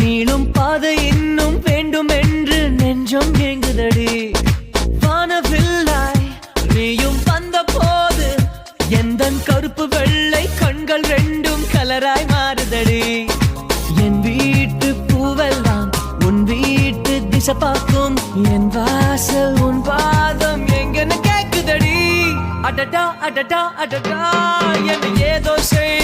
நீளும் பாதை இன்னும் வேண்டும் என்று நெஞ்சம் ஏங்குதடி. வானவில்லாய் நீயும் வந்த போது எந்தன் கருப்பு வெள்ளை கண்கள் ரெண்டும் கலராய் மாறுதடி. என் வீட்டு பூவெல்லாம் உன் வீட்டு திசை பார்க்கும், என் வாசல் உன் பாதம் எங்கன்னு கேக்குதடி. அடடா அடடா அடடா என்ன ஏதோ செய்